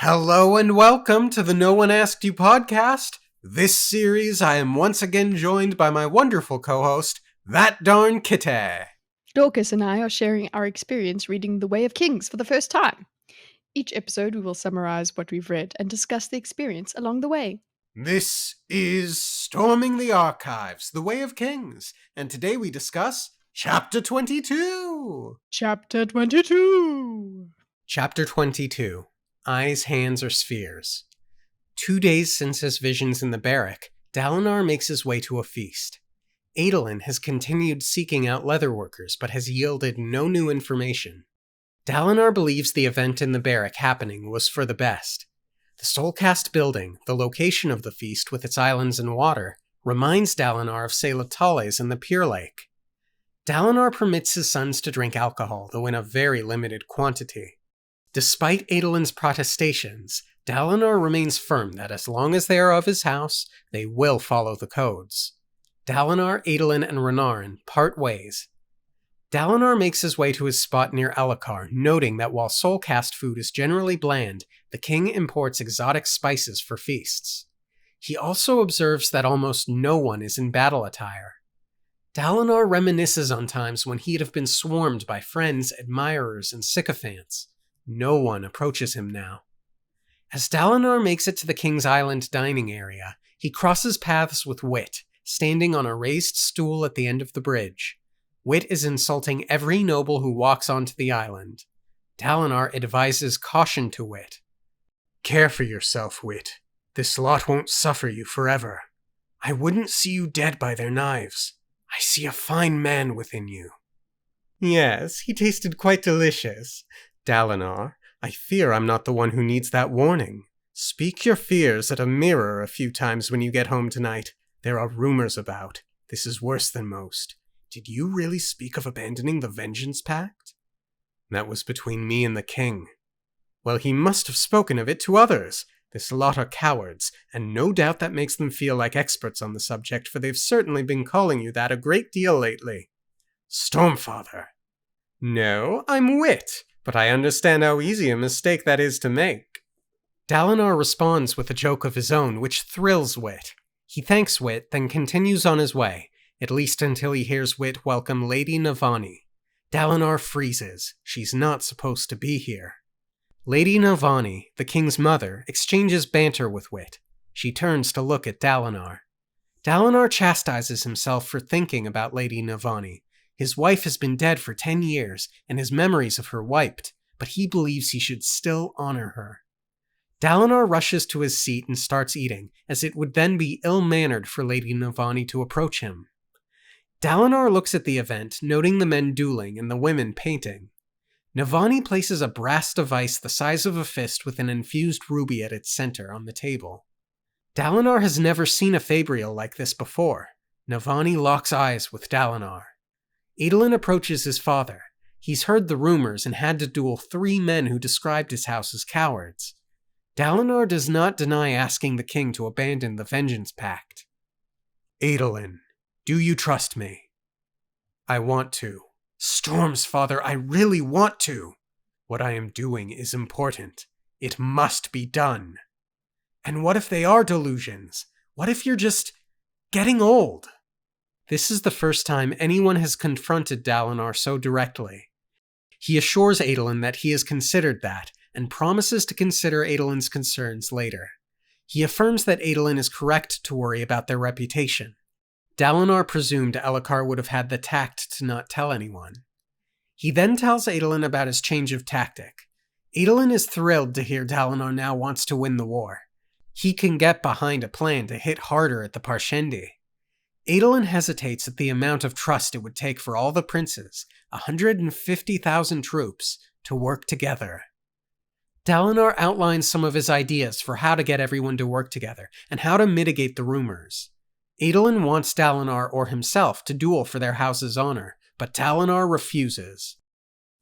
Hello and welcome to the No One Asked You podcast. This series, I am once again joined by my wonderful co-host, That Darn Kitty. Dorkus and I are sharing our experience reading The Way of Kings for the first time. Each episode we will summarize what we've read and discuss the experience along the way. This is Storming the Archives, The Way of Kings, and today we discuss Chapter 22. Chapter 22. Chapter 22. Eyes, Hands, or Spheres. 2 days since his visions in the barrack, Dalinar makes his way to a feast. Adolin has continued seeking out leatherworkers, but has yielded no new information. Dalinar believes the event in the barrack happening was for the best. The Soulcast building, the location of the feast with its islands and water, reminds Dalinar of Salatales and the Pure Lake. Dalinar permits his sons to drink alcohol, though in a very limited quantity. Despite Adolin's protestations, Dalinar remains firm that as long as they are of his house, they will follow the codes. Dalinar, Adolin, and Renarin part ways. Dalinar makes his way to his spot near Elhokar, noting that while Soulcast food is generally bland, the king imports exotic spices for feasts. He also observes that almost no one is in battle attire. Dalinar reminisces on times when he'd have been swarmed by friends, admirers, and sycophants. No one approaches him now. As Dalinar makes it to the King's Island dining area, he crosses paths with Wit, standing on a raised stool at the end of the bridge. Wit is insulting every noble who walks onto the island. Dalinar advises caution to Wit. Care for yourself, Wit. This lot won't suffer you forever. I wouldn't see you dead by their knives. I see a fine man within you. Yes, he tasted quite delicious. Dalinar, I fear I'm not the one who needs that warning. Speak your fears at a mirror a few times when you get home tonight. There are rumors about. This is worse than most. Did you really speak of abandoning the Vengeance Pact? That was between me and the king. Well, he must have spoken of it to others. This lot are cowards, and no doubt that makes them feel like experts on the subject, for they've certainly been calling you that a great deal lately. Stormfather. No, I'm Wit, but I understand how easy a mistake that is to make. Dalinar responds with a joke of his own, which thrills Wit. He thanks Wit, then continues on his way, at least until he hears Wit welcome Lady Navani. Dalinar freezes. She's not supposed to be here. Lady Navani, the king's mother, exchanges banter with Wit. She turns to look at Dalinar. Dalinar chastises himself for thinking about Lady Navani. His wife has been dead for 10 years, and his memories of her wiped, but he believes he should still honor her. Dalinar rushes to his seat and starts eating, as it would then be ill-mannered for Lady Navani to approach him. Dalinar looks at the event, noting the men dueling and the women painting. Navani places a brass device the size of a fist with an infused ruby at its center on the table. Dalinar has never seen a Fabrial like this before. Navani locks eyes with Dalinar. Adolin approaches his father. He's heard the rumors and had to duel 3 men who described his house as cowards. Dalinar does not deny asking the king to abandon the Vengeance Pact. Adolin, do you trust me? I want to. Storm's father, I really want to. What I am doing is important. It must be done. And what if they are delusions? What if you're just getting old? This is the first time anyone has confronted Dalinar so directly. He assures Adolin that he has considered that, and promises to consider Adolin's concerns later. He affirms that Adolin is correct to worry about their reputation. Dalinar presumed Elhokar would have had the tact to not tell anyone. He then tells Adolin about his change of tactic. Adolin is thrilled to hear Dalinar now wants to win the war. He can get behind a plan to hit harder at the Parshendi. Adolin hesitates at the amount of trust it would take for all the princes, 150,000 troops, to work together. Dalinar outlines some of his ideas for how to get everyone to work together, and how to mitigate the rumors. Adolin wants Dalinar or himself to duel for their house's honor, but Dalinar refuses.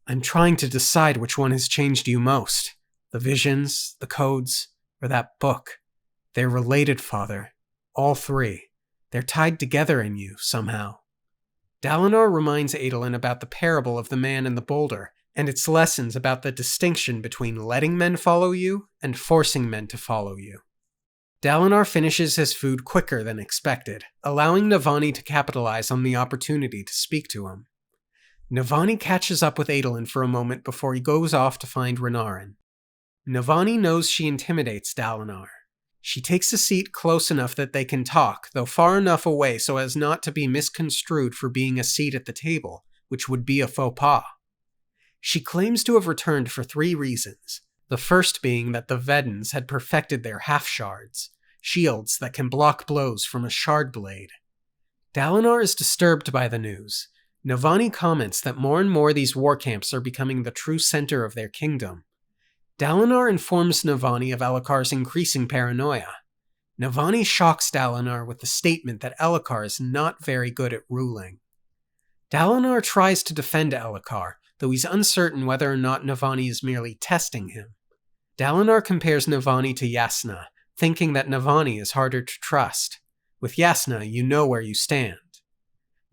I'm trying to decide which one has changed you most. The visions, the codes, or that book. They're related, Father. All 3. They're tied together in you, somehow. Dalinar reminds Adolin about the parable of the man and the boulder, and its lessons about the distinction between letting men follow you and forcing men to follow you. Dalinar finishes his food quicker than expected, allowing Navani to capitalize on the opportunity to speak to him. Navani catches up with Adolin for a moment before he goes off to find Renarin. Navani knows she intimidates Dalinar. She takes a seat close enough that they can talk, though far enough away so as not to be misconstrued for being a seat at the table, which would be a faux pas. She claims to have returned for 3 reasons, the first being that the Vedans had perfected their half-shards, shields that can block blows from a shard blade. Dalinar is disturbed by the news. Navani comments that more and more these war camps are becoming the true center of their kingdom. Dalinar informs Navani of Elhokar's increasing paranoia. Navani shocks Dalinar with the statement that Elhokar is not very good at ruling. Dalinar tries to defend Elhokar, though he's uncertain whether or not Navani is merely testing him. Dalinar compares Navani to Yasna, thinking that Navani is harder to trust. With Yasna, you know where you stand.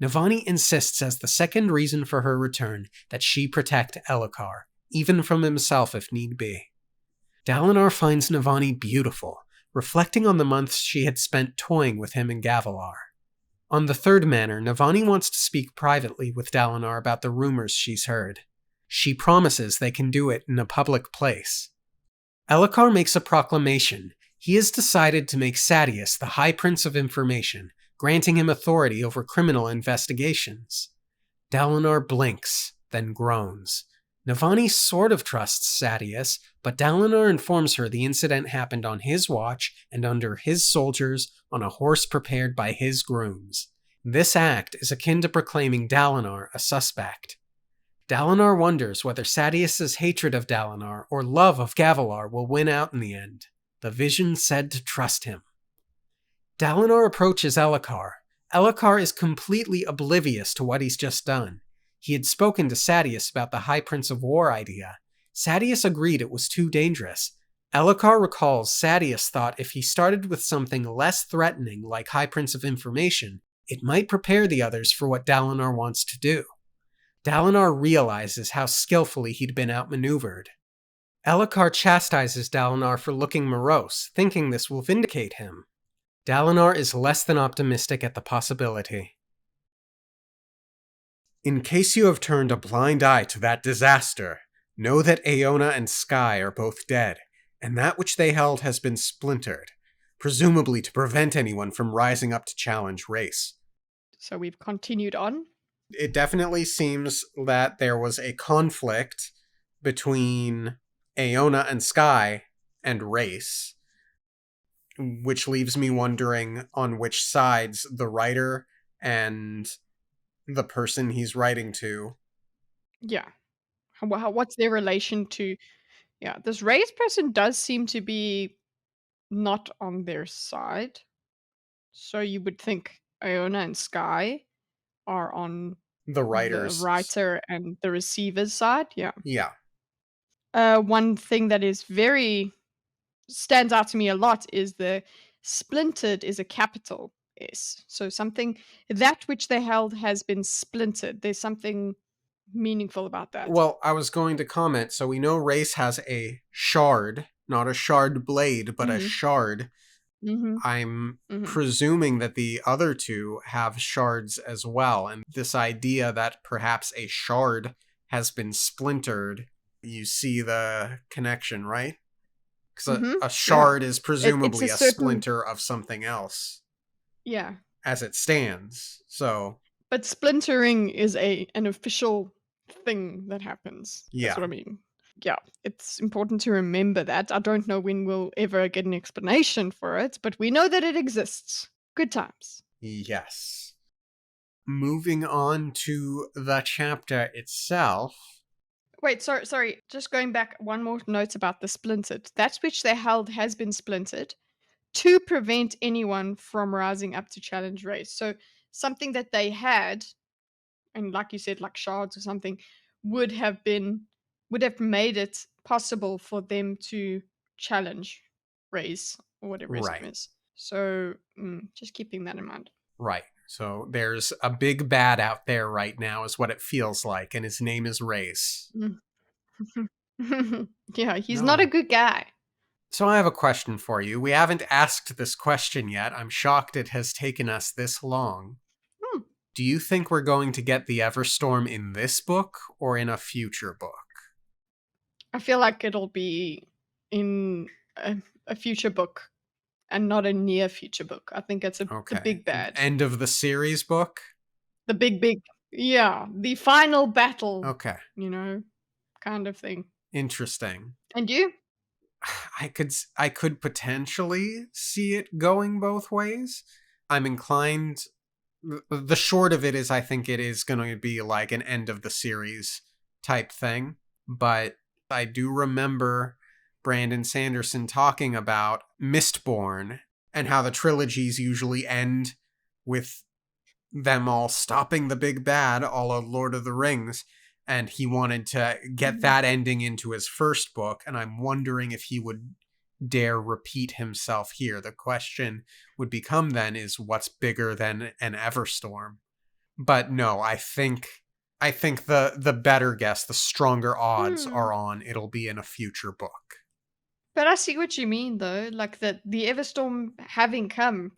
Navani insists as the second reason for her return that she protect Elhokar, even from himself if need be. Dalinar finds Navani beautiful, reflecting on the months she had spent toying with him in Gavilar. On the third manor, Navani wants to speak privately with Dalinar about the rumors she's heard. She promises they can do it in a public place. Elhokar makes a proclamation. He has decided to make Sadeas the High Prince of Information, granting him authority over criminal investigations. Dalinar blinks, then groans. Navani sort of trusts Sadeas, but Dalinar informs her the incident happened on his watch and under his soldiers on a horse prepared by his grooms. This act is akin to proclaiming Dalinar a suspect. Dalinar wonders whether Sadeas' hatred of Dalinar or love of Gavilar will win out in the end. The vision said to trust him. Dalinar approaches Elhokar. Elhokar is completely oblivious to what he's just done. He had spoken to Sadeas about the High Prince of War idea. Sadeas agreed it was too dangerous. Elhokar recalls Sadeas thought if he started with something less threatening like High Prince of Information, it might prepare the others for what Dalinar wants to do. Dalinar realizes how skillfully he'd been outmaneuvered. Elhokar chastises Dalinar for looking morose, thinking this will vindicate him. Dalinar is less than optimistic at the possibility. In case you have turned a blind eye to that disaster, know that Aona and Sky are both dead, and that which they held has been splintered, presumably to prevent anyone from rising up to challenge Race. So we've continued on. It definitely seems that there was a conflict between Aona and Sky and Race, which leaves me wondering on which sides the writer and the person he's writing to. Yeah. What's their relation to... Yeah, this race person does seem to be not on their side. So you would think Iona and Sky are on The the writers. writer and the receiver's side. Yeah. Yeah. One thing that is very stands out to me a lot is the splintered is a capital S. So something that which they held has been splintered. There's something meaningful about that. Well, I was going to comment. So we know Race has a shard, not a shard blade, but a Mhm. shard. Mhm. I'm Mhm. presuming that the other two have shards as well. And this idea that perhaps a shard has been splintered, you see the connection, right? Because Mhm. a Yeah. shard is It's presumably a a certain... splinter of something else Yeah. as it stands. So, But splintering is an official thing that happens. That's yeah. what I mean. Yeah, it's important to remember that. I don't know when we'll ever get an explanation for it, but we know that it exists. Good times. Yes. Moving on to the chapter itself. Wait, sorry. Just going back, one more note about the splintered. That which they held has been splintered to prevent anyone from rising up to challenge race. So something that they had, and like you said, like shards or something, would have been would have made it possible for them to challenge race or whatever his Right. name is. So just keeping that in mind. Right. So there's a big bad out there right now, is what it feels like, and his name is Race. Yeah, he's not a No. good guy. So I have a question for you. We haven't asked this question yet. I'm shocked it has taken us this long. Hmm. Do you think we're going to get the Everstorm in this book or in a future book? I feel like it'll be in a future book and not a near future book. I think it's the Okay. big bad. End of the series book? The big yeah, the final battle, Okay. you know, kind of thing. Interesting. And you? I could potentially see it going both ways. I'm inclined the short of it is I think it is going to be like an end of the series type thing, but I do remember Brandon Sanderson talking about Mistborn and how the trilogies usually end with them all stopping the big bad, a la Lord of the Rings, and he wanted to get Mhm. that ending into his first book, and I'm wondering if he would dare repeat himself here. The question would become then is what's bigger than an Everstorm? But no, I think the better guess, the stronger odds Hmm. are on it'll be in a future book. But I see what you mean though, like the Everstorm having come,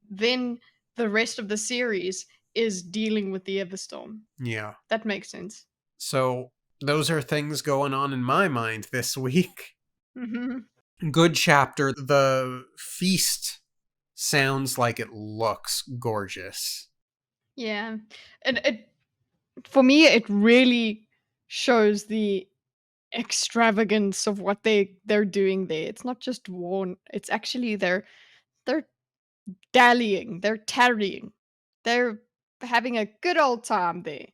then the rest of the series is dealing with the Everstorm. Yeah. That makes sense. So those are things going on in my mind this week. Mhm. Good chapter. The feast sounds like it looks gorgeous. Yeah. And it for me it really shows the extravagance of what they're doing there. It's not just war, it's actually they're dallying, they're tarrying. They're having a good old time there.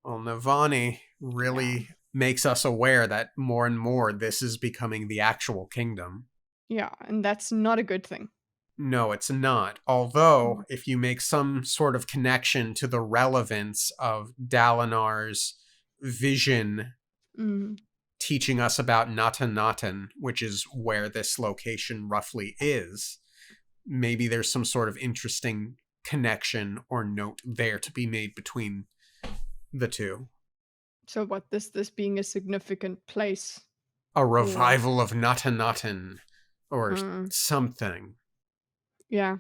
Well, Navani Yeah. really makes us aware that more and more this is becoming the actual kingdom. Yeah, and that's not a good thing. No, it's not. Although, Mm. if you make some sort of connection to the relevance of Dalinar's vision Mm. teaching us about Natanatan, which is where this location roughly is, maybe there's some sort of interesting connection or note there to be made between the two. So what this being a significant place A or revival of Natanatan or uh, something. yeah,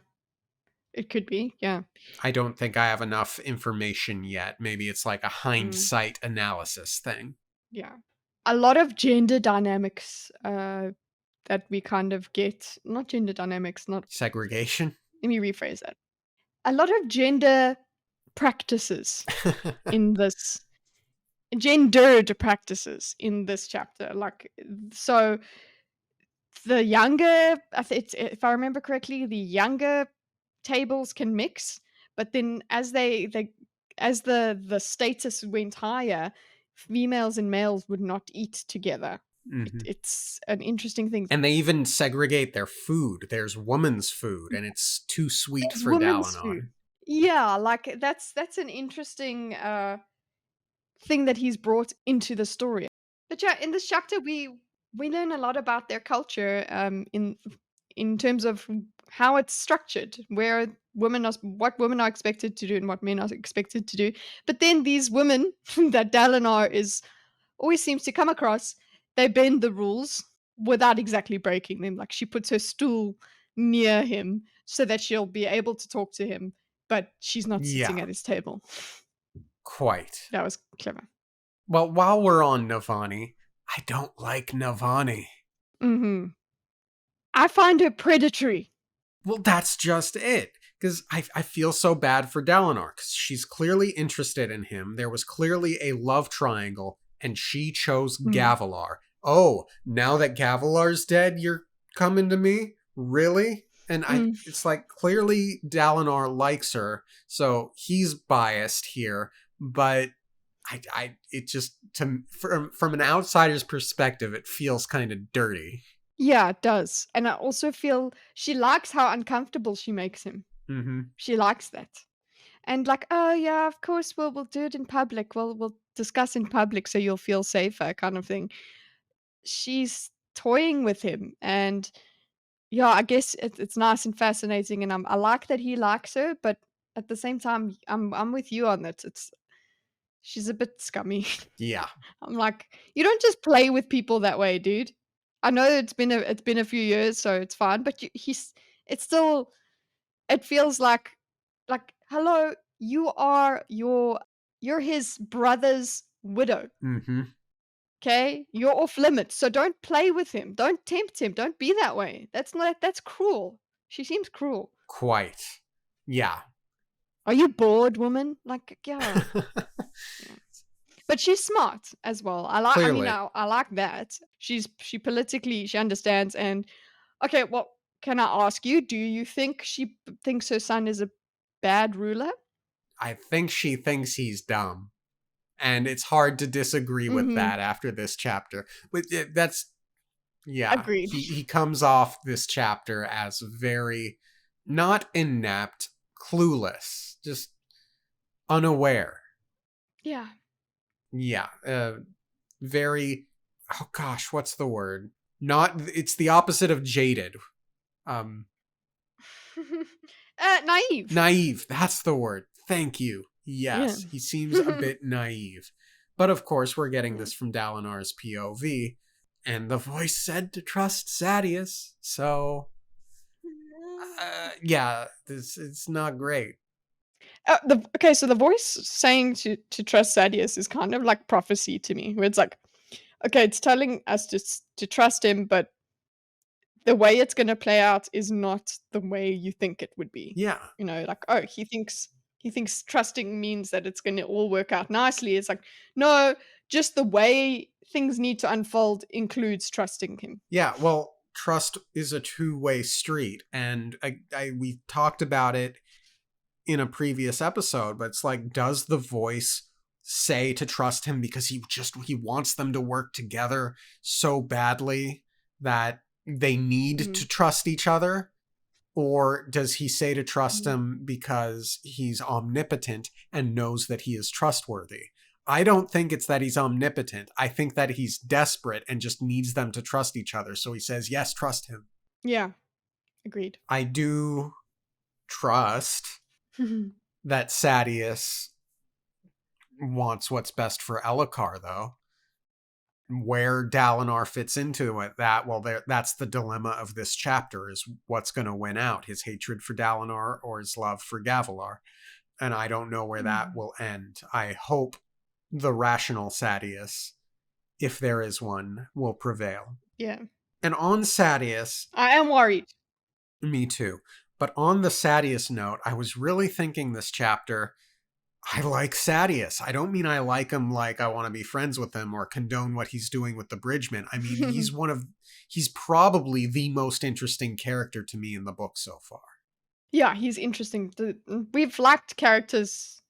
it could be. Yeah. I don't think I have enough information yet. Maybe it's like a Mm. hindsight analysis thing. Yeah. A lot of gender dynamics that we kind of get, not gender dynamics, not Segregation? let me rephrase that. A lot of gender practices in this gendered practices in this chapter. Like so the younger it's if I remember correctly, the younger tables can mix, but then as they as the status went higher, females and males would not eat together. Hmm. It's an interesting thing. And they even segregate their food. There's woman's food, and it's too sweet There's for women's food. Dalinar. Yeah, like that's an interesting thing that he's brought into the story. But yeah, in this chapter we learn a lot about their culture in terms of how it's structured, where women are what women are expected to do and what men are expected to do. But then these women that Dalinar is always seems to come across, they bend the rules without exactly breaking them. Like she puts her stool near him so that she'll be able to talk to him, but she's not Yeah, sitting at his table. quite. That was clever. Well, while we're on Navani, I don't like Navani. Mhm. I find her predatory. Well, that's just it. Because I feel so bad for Dalinar, because she's clearly interested in him. There was clearly a love triangle, and she chose Mm. Gavilar. Oh, now that Gavilar's dead, you're coming to me? Really? And Mm. it's like clearly Dalinar likes her, so he's biased here, but it just from an outsider's perspective, it feels kind of dirty. Yeah, it does. And I also feel she likes how uncomfortable she makes him. Mm-hmm. She likes that. And like, "Oh, yeah, of course, we'll do it in public. We'll discuss in public so you'll feel safer," kind of thing. She's toying with him, and, yeah, I guess it's nice and fascinating, and I like that he likes her, but at the same time, I'm with you on that. she's a bit scummy. Yeah. I'm like, you don't just play with people that way, dude. I know it's been a few years, so it's fine. But it's still, it feels like hello, you're his brother's widow. Mm-hmm. Okay, you're off limits, so don't play with him. Don't tempt him. Don't be that way. That's cruel. She seems cruel. Quite. Yeah. Are you bored, woman? Like, yeah. Yeah. But she's smart as well. I mean, Clearly. I like that. She politically she understands. And okay, well, can I ask you, do you think she thinks her son is a bad ruler? I think she thinks he's dumb. And it's hard to disagree with Mhm. that after this chapter. But that's yeah. Agreed. He comes off this chapter as very not inept, clueless, just unaware. Yeah. Yeah. Very oh gosh, what's the word? Not it's the opposite of jaded. Um Naive. Naive, that's the word. Thank you. Yeah. Yes, he seems a bit naive. But of course, we're getting Yeah. this from Dalinar's POV, and the voice said to trust Sadius, so yeah, this it's not great. Okay, so the voice saying to trust Sadius is kind of like prophecy to me, where it's like, okay, it's telling us to trust him, but the way it's gonna play out is not the way you think it would be. Yeah, You know, like, oh, he thinks trusting means that it's gonna all work out nicely. It's like, no, just the way things need to unfold includes trusting him. yeah. Well, trust is a two-way street, and we talked about it in a previous episode, but it's like, does the voice say to trust him because he wants them to work together so badly that they need Mhm, to trust each other? Or does he say to trust mhm. him because he's omnipotent and knows that he is trustworthy? I don't think it's that he's omnipotent. I think that he's desperate and just needs them to trust each other. So he says, yes, trust him. Yeah, agreed. I do trust that Sadius wants what's best for Elhokar, though. Where Dalinar fits into it, that's the dilemma of this chapter: is what's going to win out, his hatred for Dalinar or his love for Gavilar. And I don't know where that Mhm. will end. I hope the rational Sadius, if there is one, will prevail. Yeah. And on Sadius, I am worried. me too. But on the Sadius note, I was really thinking this chapter, I like Sadius. I don't mean I like him like I want to be friends with him or condone what he's doing with the Bridgeman. I mean, he's probably the most interesting character to me in the book so far. Yeah, he's interesting. We've liked characters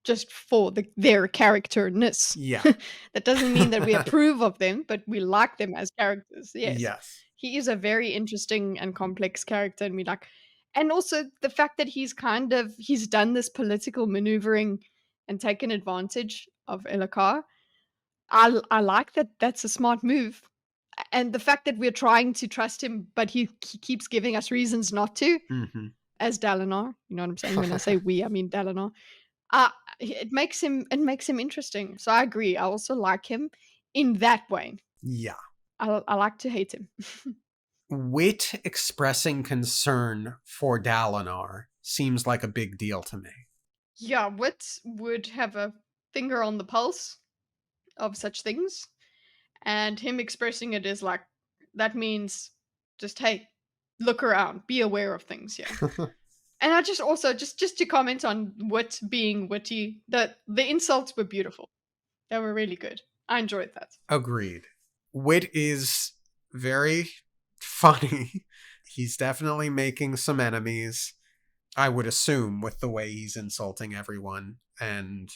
just for their characterness. Yeah. That doesn't mean that we approve of them, but we like them as characters. Yes. Yes. He is a very interesting and complex character, and we like, and also the fact that he's done this political maneuvering and taken advantage of Elakar. I like that. That's a smart move. And the fact that we're trying to trust him, but he keeps giving us reasons not to, Mm-hmm. as Dalinar. You know what I'm saying? When I say we, I mean Dalinar. Uh, it makes him interesting. So I agree. I also like him in that way. Yeah. I like to hate him. Wit expressing concern for Dalinar seems like a big deal to me. Yeah, Wit would have a finger on the pulse of such things, and him expressing it is like, that means just, hey, look around, be aware of things. Yeah. And I just also just to comment on Wit being witty, the insults were beautiful. They were really good. I enjoyed that. Agreed. Wit is very funny. He's definitely making some enemies, I would assume, with the way he's insulting everyone. And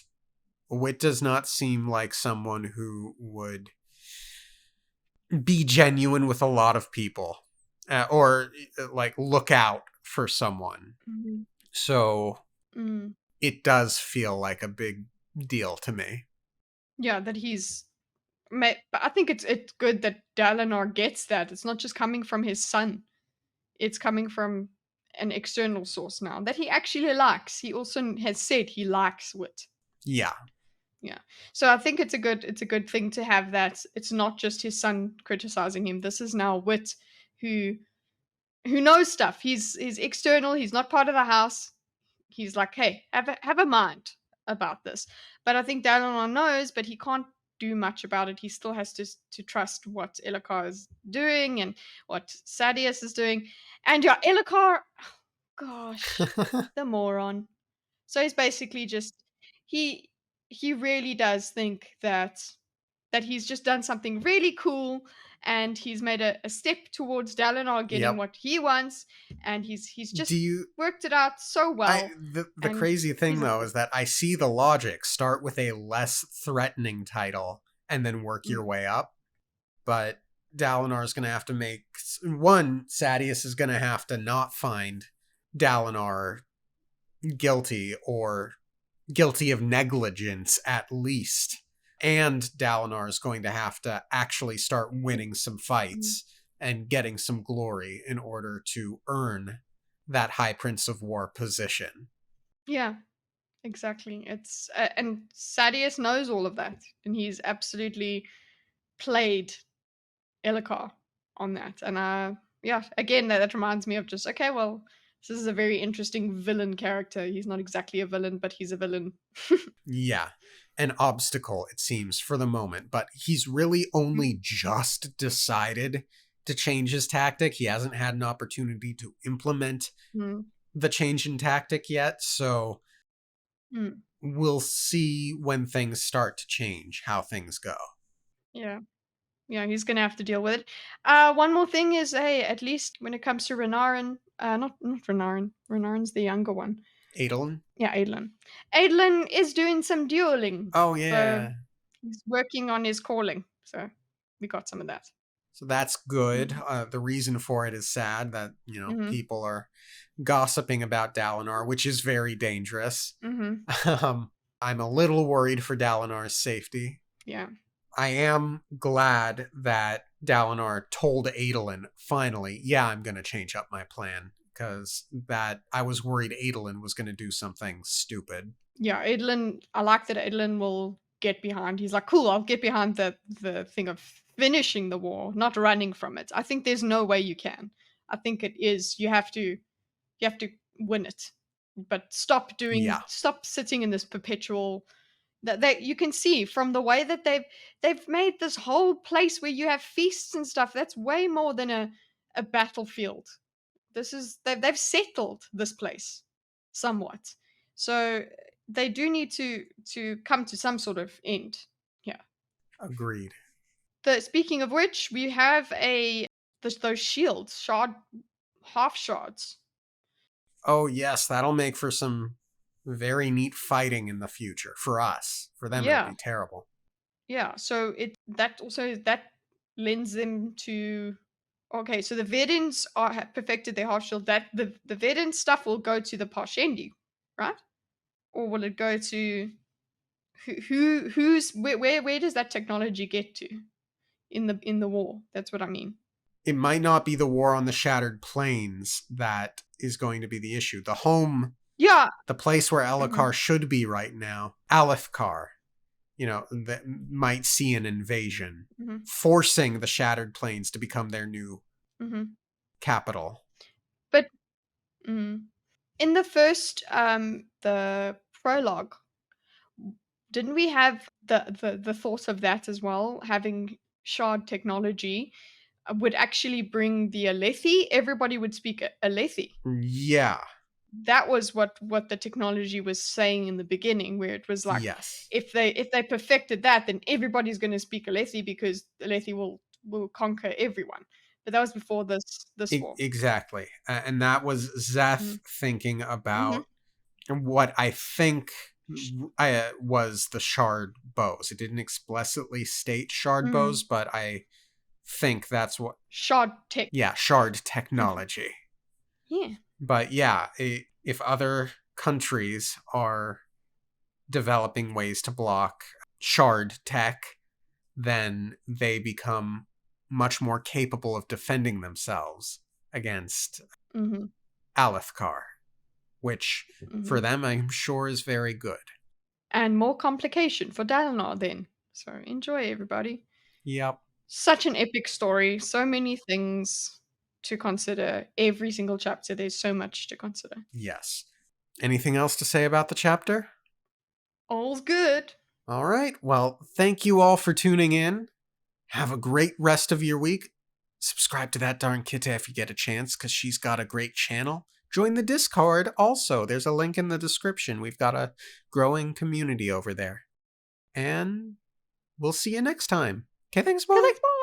Wit does not seem like someone who would be genuine with a lot of people, or like look out for someone. Mhm. So Mm. it does feel like a big deal to me. Yeah, that but I think it's good that Dalinar gets that. It's not just coming from his son. It's coming from an external source now that he actually likes. He also has said he likes Wit. Yeah. Yeah. So I think it's a good thing to have that it's not just his son criticizing him. This is now Wit who knows stuff. He's external, he's not part of the house. He's like, "Hey, have a mind about this." But I think Dalinar knows, but he can't do much about it. He still has to trust what Elhokar is doing and what Sadeas is doing. And yeah, Elhokar, gosh, the moron. So he's basically just he he really does think that he's just done something really cool and he's made a step towards Dalinar getting Yep. what he wants and he's Do just you worked it out so well the and crazy thing he's a though fool. is that I see the logic. Start with a less threatening title and then work your Mm, way up. But Dalinar is going to have to make one. Sadeas is going to have to not find Dalinar guilty or guilty of negligence at least. And Dalinar is going to have to actually start winning some mm. fights and getting some glory in order to earn that High Prince of War position. Yeah, exactly. It's and Sadeas knows all of that and he's absolutely played Elhokar on that. And yeah, again that reminds me of just okay, well, this is a very interesting villain character. He's not exactly a villain, but he's a villain. Yeah, an obstacle, it seems, for the moment, but he's really only just decided to change his tactic. He hasn't had an opportunity to implement Mm, the change in tactic yet, so mm, we'll see when things start to change how things go. yeah. Yeah, he's gonna have to deal with it. One more thing is, hey, at least when it comes to Renarin, not Renarin. Renarin's the younger one. Adolin? Yeah, Adolin. Adolin is doing some dueling, Oh, so yeah. he's working on his calling. So we got some of that. So that's good. Mm, The reason for it is sad that, mhm, people are gossiping about Dalinar, which is very dangerous. mhm. um, I'm a little worried for Dalinar's safety. Yeah, I am glad that Dalinar told Adolin finally, yeah, I'm going to change up my plan because that I was worried Adolin was going to do something stupid. yeah. Adolin. I like that Adolin will get behind. He's like, cool. I'll get behind the thing of finishing the war, not running from it. I think there's no way you can. I think it is. You have to win it, but Yeah, stop sitting in this perpetual that you can see from the way that they've made this whole place where you have feasts and stuff. That's way more than a battlefield. This is they've settled this place somewhat, so they do need to come to some sort of end. Yeah. agreed. The speaking of which, we have those shields, half shards. Oh, yes, that'll make for some very neat fighting in the future for us. For them, it'll Yeah. be terrible. Yeah, so it that also that lends them to okay, so the Vedans are have perfected their half shield. That the Vedan stuff will go to the Parshendi, right? Or will it go to who's where does that technology get to in the war? That's what I mean. It might not be the war on the Shattered Plains that is going to be the issue. Yeah. The place where Mhm. Elhokar should be right now, Alethkar, that might see an invasion, Mhm. forcing the Shattered Plains to become their new Mhm. capital. But mm, in the first the prologue, didn't we have the thought of that as well? Having shard technology would actually bring the Alethi. Everybody would speak Alethi. Yeah, That was what the technology was saying in the beginning, where it was like, yes. if they perfected that, then everybody's going to speak Alethi because Alethi will conquer everyone. But that was before this war. Exactly. And that was Zeth Mm-hmm. thinking Mm-hmm. about what I think was the shard bows. It didn't explicitly state shard Mm-hmm. bows, but I think that's what, Shard tech. yeah, shard technology. Yeah. But yeah, if other countries are developing ways to block shard tech, then they become much more capable of defending themselves against Mm-hmm. Alethkar, which for Mm-hmm. them I'm sure is very good. and more complication for Dalinar then. So enjoy, everybody. Yep. Such an epic story. So many things to consider. Every single chapter, there's so much to consider. Yes. Anything else to say about the chapter? All's good. All right. Well, thank you all for tuning in. Have a great rest of your week. Subscribe to that darn Kitta if you get a chance, because she's got a great channel. Join the Discord also. There's a link in the description. We've got a growing community over there. And we'll see you next time. Okay, thanks, Okay, bye. thanks, bye.